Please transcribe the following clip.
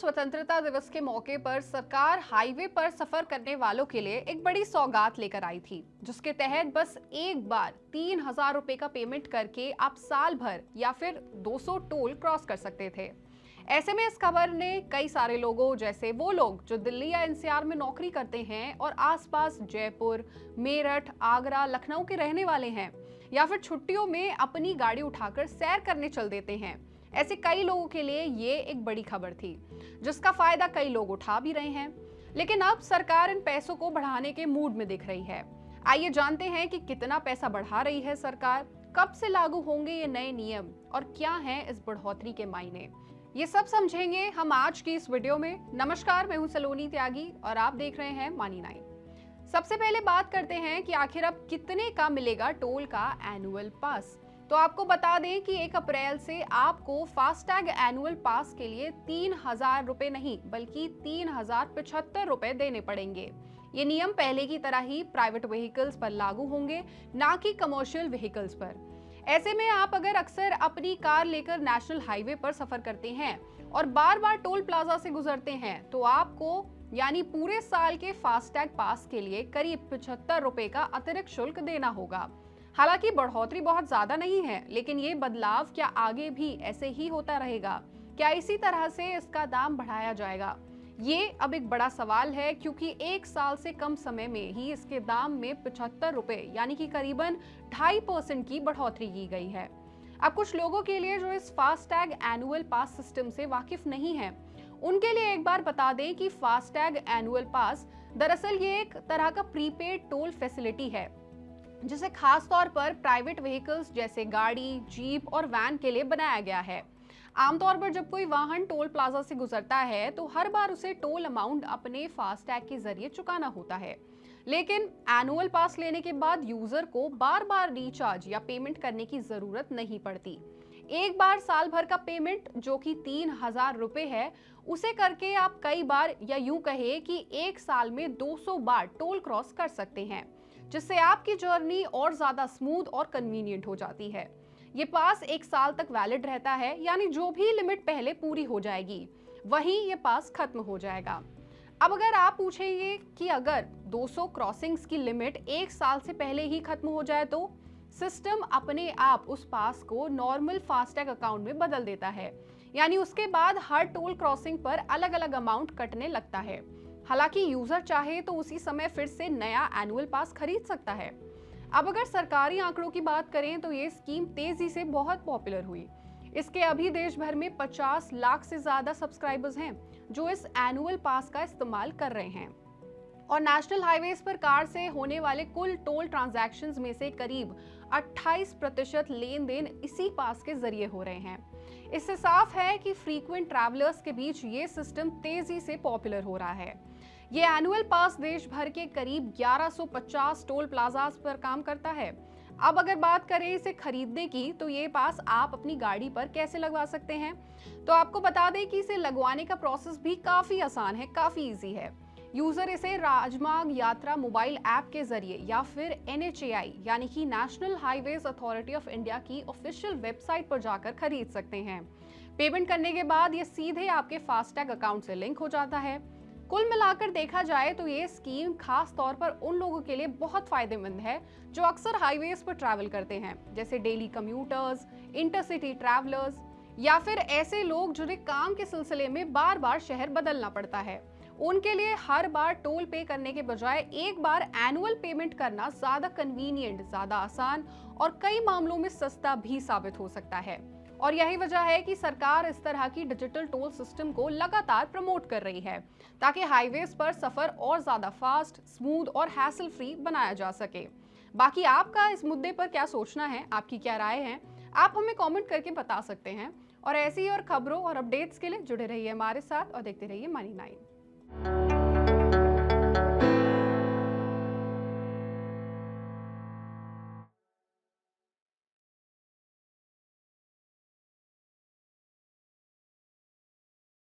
स्वतंत्रता दिवस के मौके पर सरकार हाईवे पर सफर करने वालों के लिए एक बड़ी सौगात लेकर आई थी, जिसके तहत बस एक बार 3,000 रुपए का पेमेंट करके आप साल भर या फिर 200 टोल क्रॉस कर सकते थे। ऐसे में इस खबर ने कई सारे लोगों, जैसे वो लोग जो दिल्ली या एनसीआर में नौकरी करते हैं और आसपास जयपुर, मेरठ, आगरा, लखनऊ के रहने वाले हैं, या फिर छुट्टियों में अपनी गाड़ी उठाकर सैर करने चल देते हैं, ऐसे कई लोगों के लिए ये एक बड़ी खबर थी, जिसका फायदा कई लोग उठा भी रहे हैं। लेकिन अब सरकार इन पैसों को बढ़ाने के मूड में दिख रही है। आइए जानते हैं कि कितना पैसा बढ़ा रही है सरकार, कब से लागू होंगे ये नए नियम और क्या है इस बढ़ोतरी के मायने। ये सब समझेंगे हम आज की इस वीडियो में। नमस्कार, मैं हूं सलोनी त्यागी और आप देख रहे हैं मनी 9। सबसे पहले बात करते हैं कि आखिर अब कितने का मिलेगा टोल का एनुअल पास। तो आपको बता दें कि 1 अप्रैल से आपको फास्टैग एनुअल पास के लिए 3,000 रुपए नहीं बल्कि 3,075 रुपए देने पड़ेंगे। ये नियम पहले की तरह ही प्राइवेट व्हीकल्स पर लागू होंगे, ना कि कमर्शियल व्हीकल्स पर। ऐसे में आप अगर अक्सर अपनी कार लेकर नेशनल हाईवे पर सफर करते हैं और बार बार टोल प्लाजा से गुजरते हैं, तो आपको यानी पूरे साल के फास्टैग पास के लिए करीब 75 रुपए का अतिरिक्त शुल्क देना होगा। हालांकि बढ़ोतरी बहुत ज्यादा नहीं है, लेकिन ये बदलाव क्या आगे भी ऐसे ही होता रहेगा? क्या इसी तरह से इसका दाम बढ़ाया जाएगा? ये अब एक बड़ा सवाल है, क्योंकि 1 साल से कम समय में ही इसके दाम में 75 रुपए यानी कि करीबन 2.5% की बढ़ोतरी की गई है। अब कुछ लोगों के लिए जो इस फास्टैग एनुअल पास सिस्टम से वाकिफ नहीं है, उनके लिए एक बार बता दें कि फास्टैग एनुअल पास दरअसल ये एक तरह का प्रीपेड टोल फैसिलिटी है, जिसे खास तौर पर प्राइवेट व्हीकल्स जैसे गाड़ी, जीप और वैन के लिए बनाया गया है। आमतौर पर जब कोई वाहन टोल प्लाजा से गुजरता है तो हर बार उसे टोल अमाउंट अपने फास्टैग के जरिए चुकाना होता है। लेकिन एनुअल पास लेने के बाद यूजर को बार बार रिचार्ज या पेमेंट करने की जरूरत नहीं पड़ती। एक बार साल भर का पेमेंट, जो कि 3,000 रुपए है, उसे करके आप कई बार या यूं कहे कि एक साल में 200 बार टोल क्रॉस कर सकते हैं, जिससे आपकी जर्नी और ज्यादा स्मूथ और कन्वीनियंट हो जाती है। ये पास 1 साल तक वैलिड रहता है, यानी जो भी लिमिट पहले पूरी हो जाएगी वहीं ये पास खत्म हो जाएगा। अब अगर आप पूछेंगे कि अगर 200 क्रॉसिंग्स की लिमिट 1 साल से पहले ही खत्म हो जाए, तो सिस्टम अपने आप उस पास को नॉर्मल फास्टैग अकाउंट में बदल देता है, यानी उसके बाद हर टोल क्रॉसिंग पर अलग अलग अमाउंट कटने लगता है। हालांकि यूजर चाहे तो उसी समय फिर से नया एनुअल पास खरीद सकता है। अब अगर सरकारी आंकड़ों की बात करें तो ये स्कीम तेजी से बहुत पॉपुलर हुई। इसके अभी देश भर में 50 लाख से ज्यादा सब्सक्राइबर्स हैं जो इस एनुअल पास का इस्तेमाल कर रहे हैं। और नेशनल हाईवेज पर कार से होने वाले कुल टोल ट्रांजैक्शंस में से करीब 28% लेन देन इसी पास के जरिए हो रहे हैं। इससे साफ है कि फ्रीक्वेंट ट्रैवलर्स के बीच ये सिस्टम तेजी से पॉपुलर हो रहा है। ये एनुअल पास देश भर के करीब 1150 टोल प्लाजास पर काम करता है। अब अगर बात करें इसे खरीदने की, तो ये पास आप अपनी गाड़ी पर कैसे लगवा सकते हैं? तो आपको बता दें कि इसे लगवाने का प्रोसेस भी काफी आसान है, काफी इजी है। यूजर इसे राजमार्ग यात्रा मोबाइल ऐप के जरिए या फिर NHAI यानी कि national highways authority of India की ऑफिशियल वेबसाइट पर जाकर खरीद सकते हैं। पेमेंट करने के बाद ये सीधे आपके फास्टैग अकाउंट से लिंक हो जाता है। कुल मिलाकर देखा जाए तो ये स्कीम खास तौर पर उन लोगों के लिए बहुत फायदेमंद है जो अक्सर हाईवेज पर ट्रैवल करते हैं, जैसे डेली कम्यूटर्स, इंटरसिटी ट्रैवलर्स या फिर ऐसे लोग जिन्हें काम के सिलसिले में बार बार शहर बदलना पड़ता है। उनके लिए हर बार टोल पे करने के बजाय एक बार एनुअल पेमेंट करना ज्यादा कन्वीनियंट, ज्यादा आसान और कई मामलों में सस्ता भी साबित हो सकता है। और यही वजह है कि सरकार इस तरह की डिजिटल टोल सिस्टम को लगातार प्रमोट कर रही है, ताकि हाईवेज पर सफर और ज्यादा फास्ट, स्मूथ और हैसल फ्री बनाया जा सके। बाकी आपका इस मुद्दे पर क्या सोचना है, आपकी क्या राय है, आप हमें कमेंट करके बता सकते हैं। और ऐसी और खबरों और अपडेट्स के लिए जुड़े रहिए हमारे साथ और देखते रहिए मनी 9।